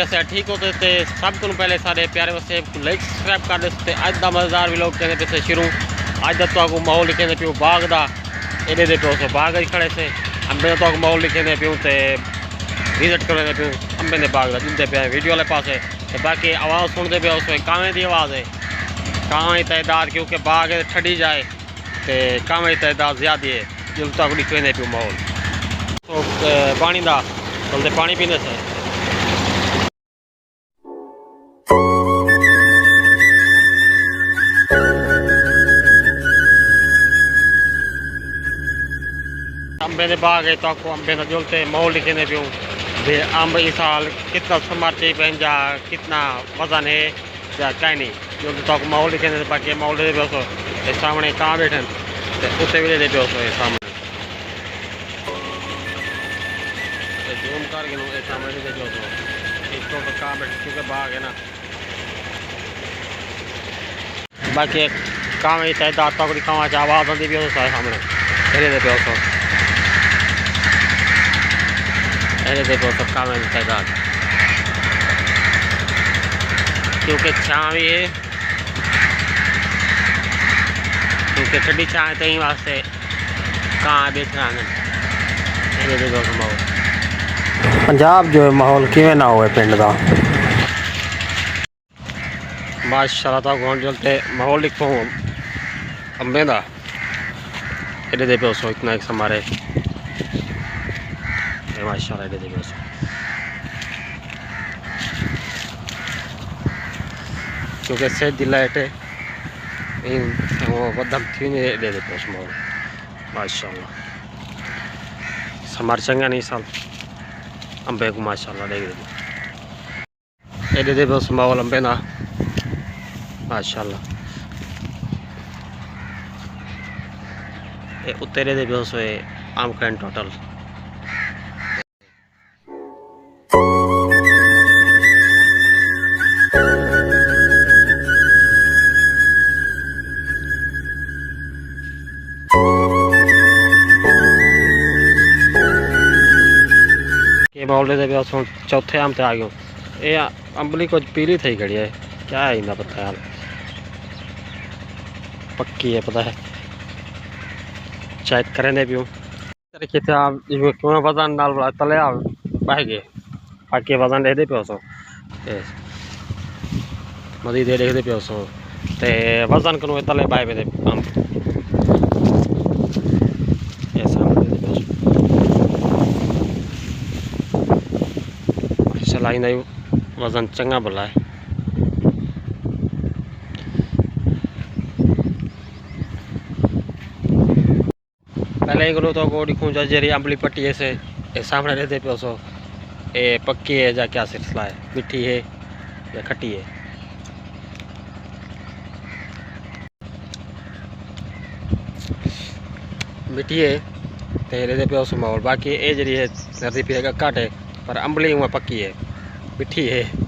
जैसे ठीक होते थे सब को पहले सारे प्यारे वैसे लाइक सब्सक्राइब कर देते अज का मजेदार भी लोग कहते पे शुरू अज का तो माहौल लिखे प्यो बाग का एडे दे पे बाग खड़े से अंबे का तो माहौल लिखे प्यूँ तो विजिट करने प्यूँ अंबे के बाग का जुलते पे वीडियो वाले पास बाकी आवाज़ सुनते पे उस कांवे की आवाज़ है कांवे की तादाद क्योंकि बाग ठंडी जाए तो कांवे की तादाद ज़्यादा है जुल तक दिखे प्यूँ माहौल तो पानी का चलते पानी पीने से अंबे के बाग है तो अंबे का जुलते माहौल लिखे प्यूँ अंब इस साल कितना समर्चे पंहिंजा कितना वजन है या कहीं नहीं जुलते तो माहौल लिखे बाकी माहौल दे पे सामने कहाँ बैठे उत्ते भी दे पे सामने जूम कर गए सामने देखो इसको कहाँ बैठे क्योंकि बाग है ना बाकी कहाँ में तादाद तक कहाँ आवाज़ आती भी सामने दे पे देखो सब काम है तादाद क्योंकि छाँ भी है क्योंकि ठंडी छाँ है तो वास्ते कहाँ बैठना है देखो माहौल पंजाब जो है माहौल किवें ना होए पिंड का माशाल्लाह तो कौन चलते माहौल लिखो अंबे का एडे दे पे इतना एक समारे माशाल्लाह एडे दे पे क्योंकि से दिलाइट वो बदम थी नहीं एडे दे पे माहौल माशाल्लाह समार चंगा नहीं साल अंबे को माशाल्लाह देख दे एडे दे पे माहौल अंबे ना माशाल्लाह उत्तेरे दे पे आम कैन टोटल माहौल दे पे चौथे आम ते आ गयो ये अंबली कुछ पीली थी खड़ी है क्या है इतना पता यार पक्की है पता है चेक करें प्यूँ तरीके से आप क्यों वजन डाल बड़ा तले आप बह गए बाकी वजन देखते पे सो मदी दे देखते पे सो ते वजन करूँ तले बह पे आम चलाइंदा वजन चंगा भला है पहले ही तो को दिखूँ जरी अम्बली पट्टी ऐसे सामने रहते पे सो ये पक्की है या क्या सिलसिला है मीठी है या खट्टी है मीठी है तो रहते पे माहौल बाकी ये जरी है नदी पे घट है पर अम्बली वहाँ पक्की है मीठी है।